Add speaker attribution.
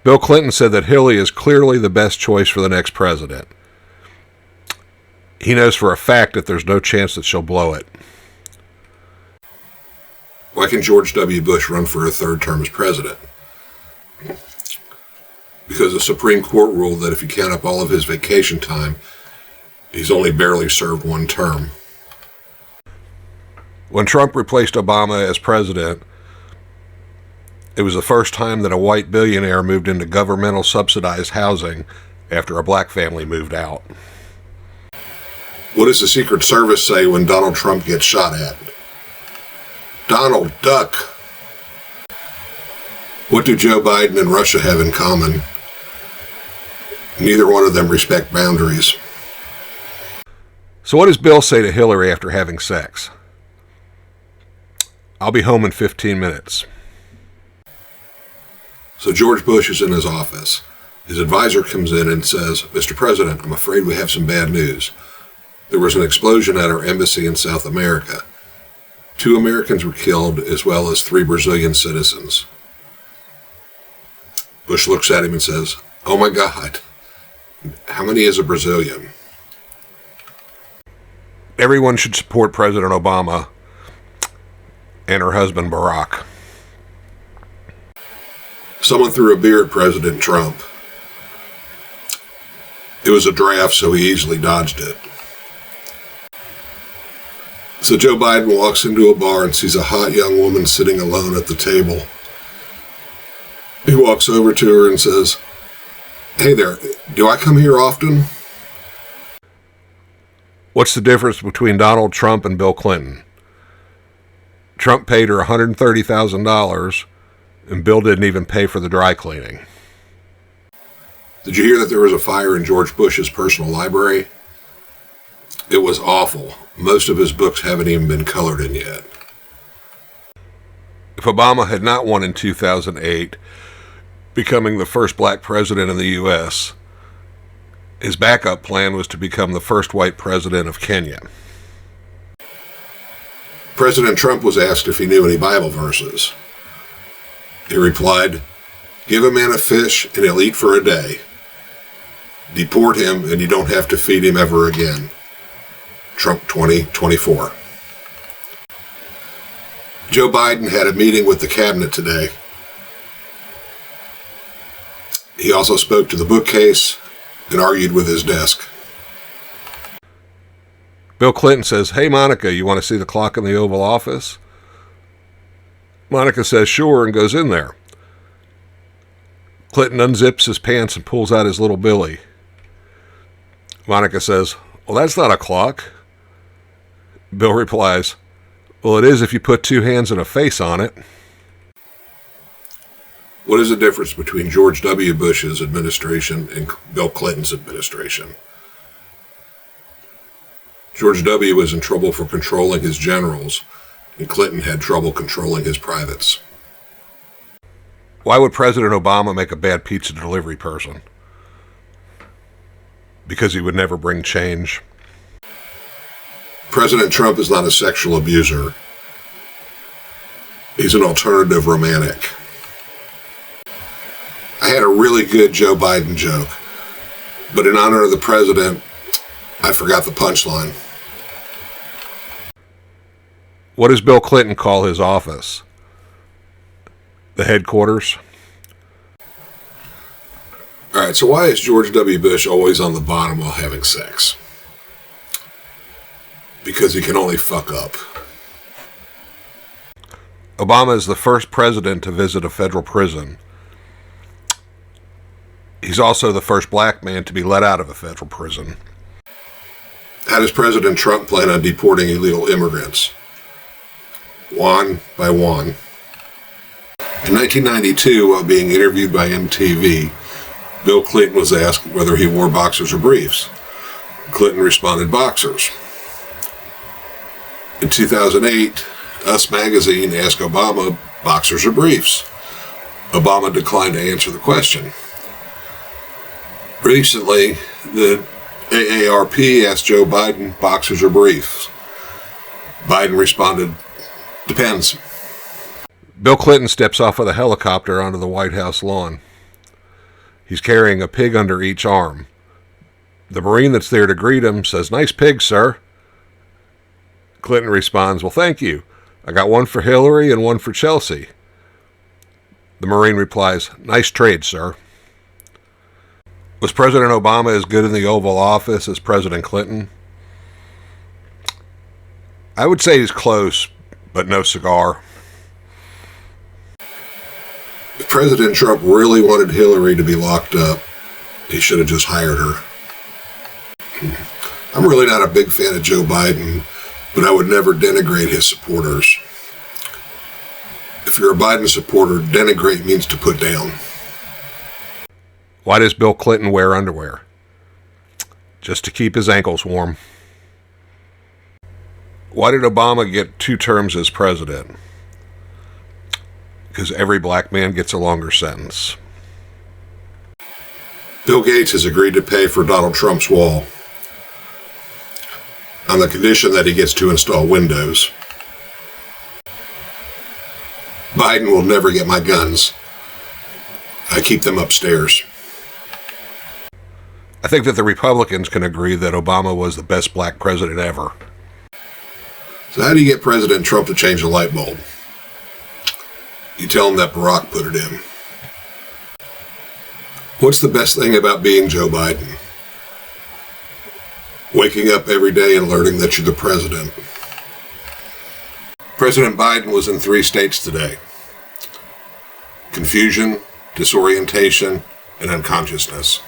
Speaker 1: Bill Clinton said that Hillary is clearly the best choice for the next president. He knows for a fact that there's no chance that she'll blow it.
Speaker 2: Why can George W. Bush run for a third term as president? Because the Supreme Court ruled that if you count up all of his vacation time, he's only barely served one term.
Speaker 1: When Trump replaced Obama as president, it was the first time that a white billionaire moved into governmental subsidized housing after a black family moved out.
Speaker 2: What does the Secret Service say when Donald Trump gets shot at? Donald, duck. What do Joe Biden and Russia have in common? Neither one of them respect boundaries.
Speaker 1: So what does Bill say to Hillary after having sex? I'll be home in 15 minutes.
Speaker 2: So George Bush is in his office. His advisor comes in and says, Mr. President, I'm afraid we have some bad news. There was an explosion at our embassy in South America. 2 Americans were killed, as well as 3 Brazilian citizens. Bush looks at him and says, oh my God, how many is a Brazilian?
Speaker 1: Everyone should support President Obama and her husband Barak.
Speaker 2: Someone threw a beer at President Trump. It was a draft, so he easily dodged it. So Joe Biden walks into a bar and sees a hot young woman sitting alone at the table. He walks over to her and says, hey there, do I come here often?
Speaker 1: What's the difference between Donald Trump and Bill Clinton? Trump paid her $130,000 and Bill didn't even pay for the dry cleaning.
Speaker 2: Did you hear that there was a fire in George Bush's personal library? It was awful. Most of his books haven't even been colored in yet.
Speaker 1: If Obama had not won in 2008, becoming the first black president in the U.S., his backup plan was to become the first white president of Kenya.
Speaker 2: President Trump was asked if he knew any Bible verses. He replied, give a man a fish and he'll eat for a day. Deport him and you don't have to feed him ever again. Trump 2024. Joe Biden had a meeting with the cabinet today. He also spoke to the bookcase and argued with his desk.
Speaker 1: Bill Clinton says, hey, Monica, you want to see the clock in the Oval Office? Monica says, sure, and goes in there. Clinton unzips his pants and pulls out his little Billy. Monica says, well, that's not a clock. Bill replies, well, it is if you put 2 hands and a face on it.
Speaker 2: What is the difference between George W. Bush's administration and Bill Clinton's administration? George W. was in trouble for controlling his generals, and Clinton had trouble controlling his privates.
Speaker 1: Why would President Obama make a bad pizza delivery person? Because he would never bring change.
Speaker 2: President Trump is not a sexual abuser. He's an alternative romantic. I had a really good Joe Biden joke, but in honor of the president, I forgot the punchline.
Speaker 1: What does Bill Clinton call his office? The headquarters?
Speaker 2: All right, so why is George W. Bush always on the bottom while having sex? Because he can only fuck up.
Speaker 1: Obama is the first president to visit a federal prison. He's also the first black man to be let out of a federal prison.
Speaker 2: How does President Trump plan on deporting illegal immigrants? One by one. In 1992, while being interviewed by MTV, Bill Clinton was asked whether he wore boxers or briefs. Clinton responded, boxers. In 2008, Us Magazine asked Obama, boxers or briefs? Obama declined to answer the question. Recently, the AARP asked Joe Biden, boxers or briefs? Biden responded, depends.
Speaker 1: Bill Clinton steps off of the helicopter onto the White House lawn. He's carrying a pig under each arm. The Marine that's there to greet him says, "Nice pig, sir." Clinton responds, "Well, thank you. I got one for Hillary and one for Chelsea." The Marine replies, "Nice trade, sir." Was President Obama as good in the Oval Office as President Clinton? I would say he's close, but no cigar.
Speaker 2: If President Trump really wanted Hillary to be locked up, he should have just hired her. I'm really not a big fan of Joe Biden, but I would never denigrate his supporters. If you're a Biden supporter, denigrate means to put down.
Speaker 1: Why does Bill Clinton wear underwear? Just to keep his ankles warm. Why did Obama get 2 terms as president? Because every black man gets a longer sentence.
Speaker 2: Bill Gates has agreed to pay for Donald Trump's wall on the condition that he gets to install windows. Biden will never get my guns. I keep them upstairs.
Speaker 1: I think that the Republicans can agree that Obama was the best black president ever.
Speaker 2: So how do you get President Trump to change a light bulb? You tell him that Barack put it in. What's the best thing about being Joe Biden? Waking up every day and learning that you're the president. President Biden was in 3 states today: confusion, disorientation, and unconsciousness.